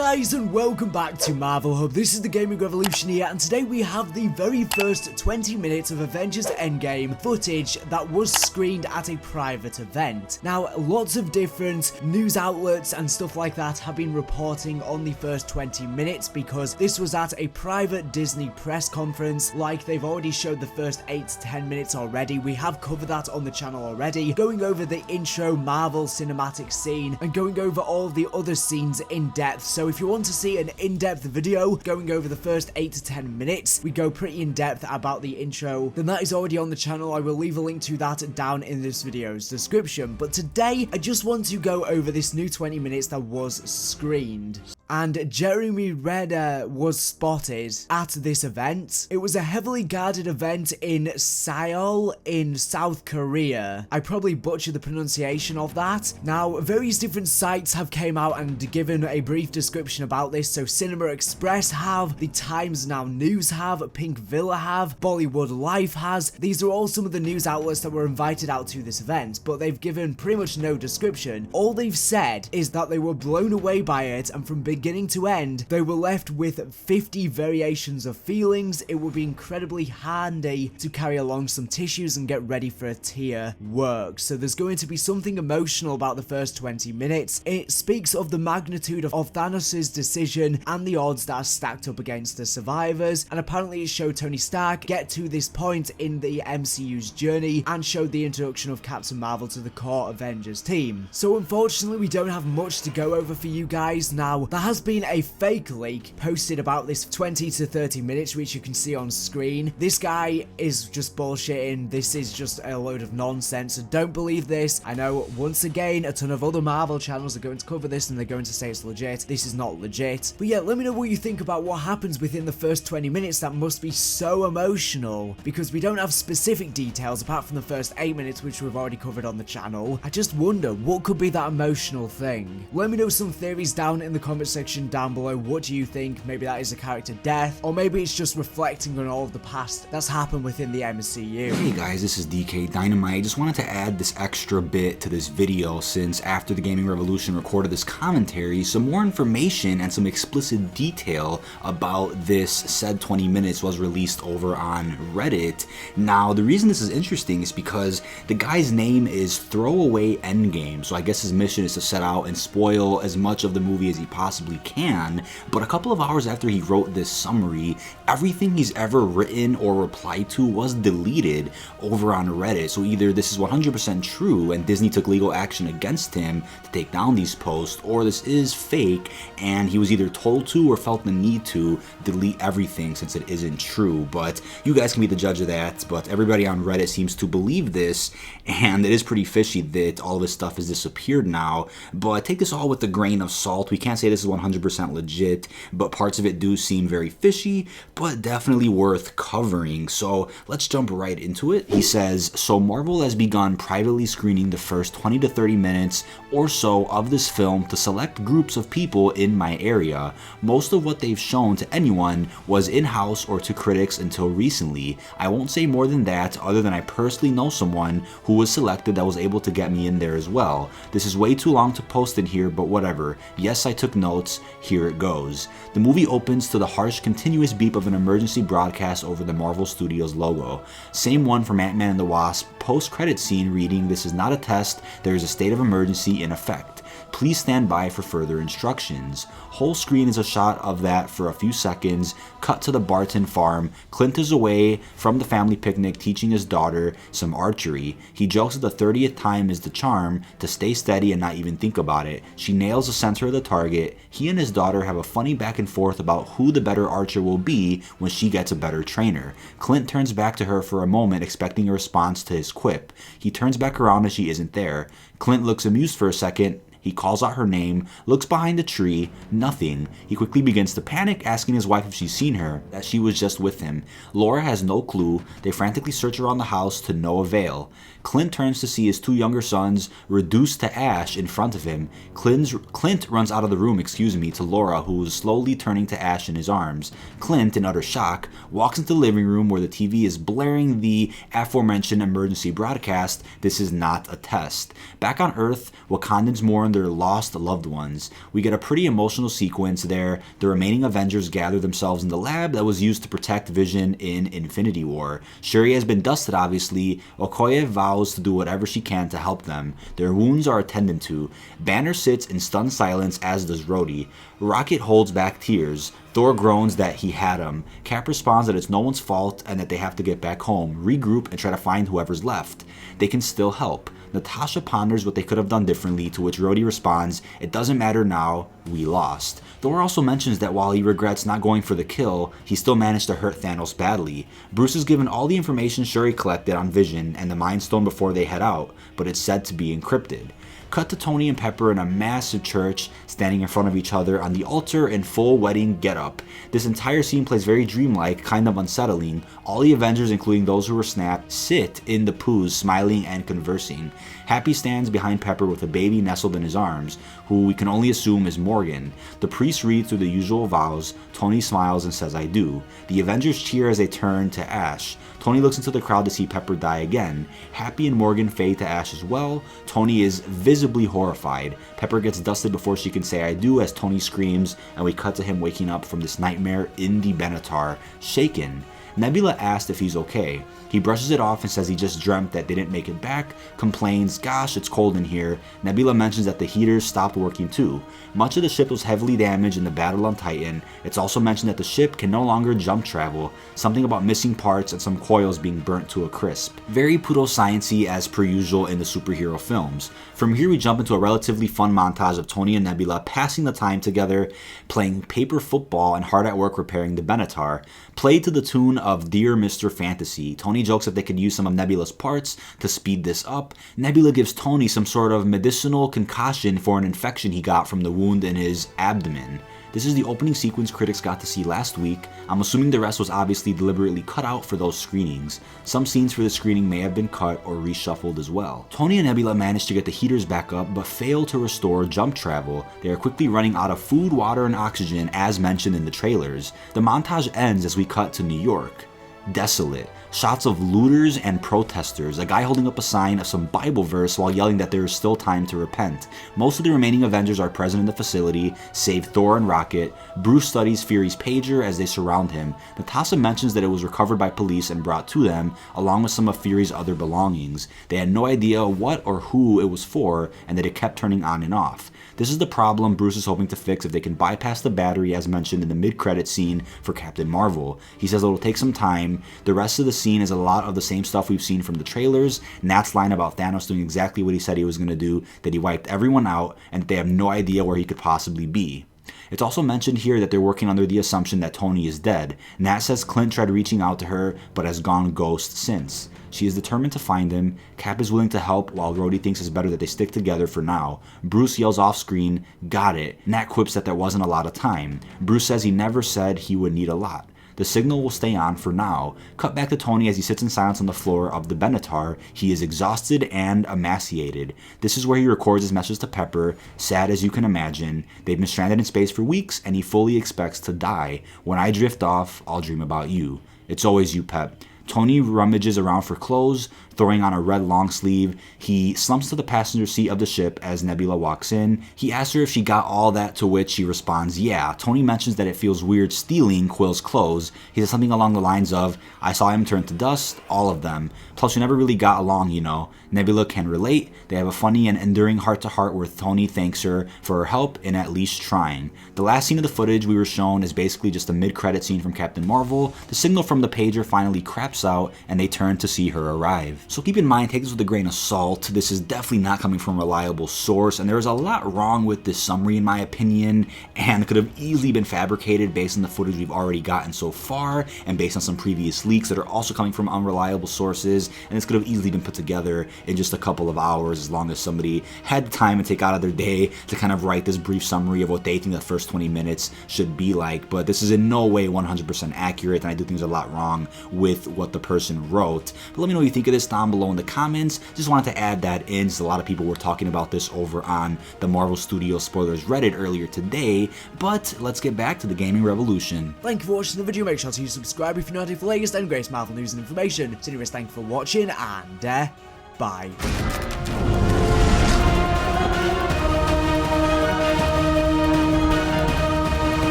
guys, and welcome back to Marvel Hub. This is the Gaming Revolution here, and today we have the very first 20 minutes of Avengers Endgame footage that was screened at a private event. Now, lots of different news outlets and stuff like that have been reporting on the first 20 minutes because this was at a private Disney press conference. Like, they've already showed the first 8 to 10 minutes already. We have covered that on the channel already, going over the intro Marvel cinematic scene and going over all of the other scenes in depth. So if you want to see an in-depth video going over the first 8 to 10 minutes, we go pretty in-depth about the intro, then that is already on the channel. I will leave a link to that down in this video's description. But today, I just want to go over this new 20 minutes that was screened. And Jeremy Renner was spotted at this event. It was a heavily guarded event in Seoul in South Korea. I probably butchered the pronunciation of that. Now, various different sites have came out and given a brief description about this. So Cinema Express have, the Times Now News have, Pink Villa have, Bollywood Life has. These are all some of the news outlets that were invited out to this event, but they've given pretty much no description. All they've said is that they were blown away by it, and from beginning to end, they were left with 50 variations of feelings. It would be incredibly handy to carry along some tissues and get ready for a tier work. So there's going to be something emotional about the first 20 minutes. It speaks of the magnitude of Thanos' decision and the odds that are stacked up against the survivors, and apparently it showed Tony Stark get to this point in the MCU's journey and showed the introduction of Captain Marvel to the core Avengers team. So unfortunately, we don't have much to go over for you guys. Now, there has been a fake leak posted about this 20 to 30 minutes, which you can see on screen. This guy is just bullshitting. This is just a load of nonsense, so don't believe this. I know, once again, a ton of other Marvel channels are going to cover this and they're going to say it's legit. This is not legit. But yeah, let me know what you think about what happens within the first 20 minutes. That must be so emotional because we don't have specific details apart from the first 8 minutes, which we've already covered on the channel. I just wonder what could be that emotional thing. Let me know some theories down in the comment section down below. What do you think? Maybe that is a character death, or maybe it's just reflecting on all of the past that's happened within the MCU. Hey guys, this is DK Dynamite. Just wanted to add this extra bit to this video since after the Gaming Revolution recorded this commentary, some more information and some explicit detail about this said 20 minutes was released over on Reddit. Now, the reason this is interesting is because the guy's name is Throwaway Endgame, so I guess his mission is to set out and spoil as much of the movie as he possibly can. But a couple of hours after he wrote this summary, everything he's ever written or replied to was deleted over on Reddit. So either this is 100% true and Disney took legal action against him to take down these posts, or this is fake and he was either told to or felt the need to delete everything since it isn't true. But you guys can be the judge of that. But everybody on Reddit seems to believe this, and it is pretty fishy that all of this stuff has disappeared now. But take this all with a grain of salt. We can't say this is 100% legit, but parts of it do seem very fishy, but definitely worth covering. So let's jump right into it. He says, so Marvel has begun privately screening the first 20 to 30 minutes or so of this film to select groups of people in my area. Most of what they've shown to anyone was in-house or to critics until recently. I won't say more than that, other than I personally know someone who was selected that was able to get me in there as well. This is way too long to post in here, but whatever. Yes, I took notes. Here it goes. The movie opens to the harsh, continuous beep of an emergency broadcast over the Marvel Studios logo. Same one from Ant-Man and the Wasp post-credit scene reading, "This is not a test, there is a state of emergency in effect. Please stand by for further instructions." Whole screen is a shot of that for a few seconds. Cut to the Barton farm. Clint is away from the family picnic teaching his daughter some archery. He jokes that the 30th time is the charm, to stay steady and not even think about it. She nails the center of the target. He and his daughter have a funny back and forth about who the better archer will be when she gets a better trainer. Clint turns back to her for a moment, expecting a response to his quip. He turns back around as she isn't there. Clint looks amused for a second. He calls out her name, looks behind the tree, nothing. He quickly begins to panic, asking his wife if she's seen her, that she was just with him. Laura has no clue. They frantically search around the house to no avail. Clint turns to see his two younger sons reduced to ash in front of him. Clint runs out of the room, to Laura, who is slowly turning to ash in his arms. Clint, in utter shock, walks into the living room where the TV is blaring the aforementioned emergency broadcast, "This is not a test." Back on Earth, Wakandans mourn mourn their lost loved ones. We get a pretty emotional sequence there. The remaining Avengers gather themselves in the lab that was used to protect Vision in Infinity War. Shuri has been dusted, obviously. Okoye vows to do whatever she can to help them. Their wounds are attended to. Banner sits in stunned silence, as does Rhodey. Rocket holds back tears. Thor groans that he had him. Cap responds that it's no one's fault and that they have to get back home, regroup, and try to find whoever's left. They can still help. Natasha ponders what they could have done differently, to which Rhodey responds, "It doesn't matter now, we lost." Thor also mentions that while he regrets not going for the kill, he still managed to hurt Thanos badly. Bruce is given all the information Shuri collected on Vision and the Mind Stone before they head out, but it's said to be encrypted. Cut to Tony and Pepper in a massive church, standing in front of each other on the altar in full wedding getup. This entire scene plays very dreamlike, kind of unsettling. All the Avengers, including those who were snapped, sit in the poos, smiling and conversing. Happy stands behind Pepper with a baby nestled in his arms, who we can only assume is Morgan. The priest reads through the usual vows. Tony smiles and says, "I do." The Avengers cheer as they turn to ash. Tony looks into the crowd to see Pepper die again. Happy and Morgan fade to ash as well. Tony is visibly horrified. Pepper gets dusted before she can say "I do" as Tony screams, and we cut to him waking up from this nightmare in the Benatar, shaken. Nebula asks if he's okay. He brushes it off and says he just dreamt that they didn't make it back, complains, "Gosh, it's cold in here." Nebula mentions that the heaters stopped working too. Much of the ship was heavily damaged in the battle on Titan. It's also mentioned that the ship can no longer jump travel, something about missing parts and some coils being burnt to a crisp. Very pseudo-science-y as per usual in the superhero films. From here we jump into a relatively fun montage of Tony and Nebula passing the time together, playing paper football and hard at work repairing the Benatar. Played to the tune of Dear Mr. Fantasy. Tony jokes that they could use some of Nebula's parts to speed this up. Nebula gives Tony some sort of medicinal concoction for an infection he got from the wound in his abdomen. This is the opening sequence critics got to see last week. I'm assuming the rest was obviously deliberately cut out for those screenings. Some scenes for the screening may have been cut or reshuffled as well. Tony and Nebula manage to get the heaters back up, but fail to restore jump travel. They are quickly running out of food, water, and oxygen as mentioned in the trailers. The montage ends as we cut to New York. Desolate. Shots of looters and protesters, a guy holding up a sign of some Bible verse while yelling that there is still time to repent. Most of the remaining Avengers are present in the facility, save Thor and Rocket. Bruce studies Fury's pager as they surround him. Natasha mentions that it was recovered by police and brought to them, along with some of Fury's other belongings. They had no idea what or who it was for, and that it kept turning on and off. This is the problem Bruce is hoping to fix if they can bypass the battery as mentioned in the mid-credit scene for Captain Marvel. He says it'll take some time. The rest of the scene is a lot of the same stuff we've seen from the trailers. Nat's line about Thanos doing exactly what he said he was going to do, that he wiped everyone out, and that they have no idea where he could possibly be. It's also mentioned here that they're working under the assumption that Tony is dead. Nat says Clint tried reaching out to her, but has gone ghost since. She is determined to find him. Cap is willing to help, while Rhodey thinks it's better that they stick together for now. Bruce yells off screen, "Got it." Nat quips that there wasn't a lot of time. Bruce says he never said he would need a lot. The signal will stay on for now. Cut back to Tony as he sits in silence on the floor of the Benatar. He is exhausted and emaciated. This is where he records his message to Pepper, sad as you can imagine. They've been stranded in space for weeks and he fully expects to die. "When I drift off, I'll dream about you. It's always you, Pep." Tony rummages around for clothes, throwing on a red long sleeve. He slumps to the passenger seat of the ship as Nebula walks in. He asks her if she got all that, to which she responds, yeah. Tony mentions that it feels weird stealing Quill's clothes. He says something along the lines of, "I saw him turn to dust, all of them. Plus we never really got along, you know." Nebula can relate. They have a funny and enduring heart-to-heart where Tony thanks her for her help in at least trying. The last scene of the footage we were shown is basically just a mid-credit scene from Captain Marvel. The signal from the pager finally craps out and they turn to see her arrive. So keep in mind, take this with a grain of salt. This is definitely not coming from a reliable source, and there is a lot wrong with this summary in my opinion, and could have easily been fabricated based on the footage we've already gotten so far and based on some previous leaks that are also coming from unreliable sources, and this could have easily been put together in just a couple of hours as long as somebody had the time and take out of their day to kind of write this brief summary of what they think the first 20 minutes should be like. But this is in no way 100% accurate, and I do think there's a lot wrong with what the person wrote. But let me know what you think of this down below in the comments. Just wanted to add that in, since a lot of people were talking about this over on the Marvel Studios Spoilers Reddit earlier today. But let's get back to the gaming revolution. Thank you for watching the video. Make sure to subscribe if you're not here for the latest and greatest Marvel news and information. So anyways, thank you for watching, and bye.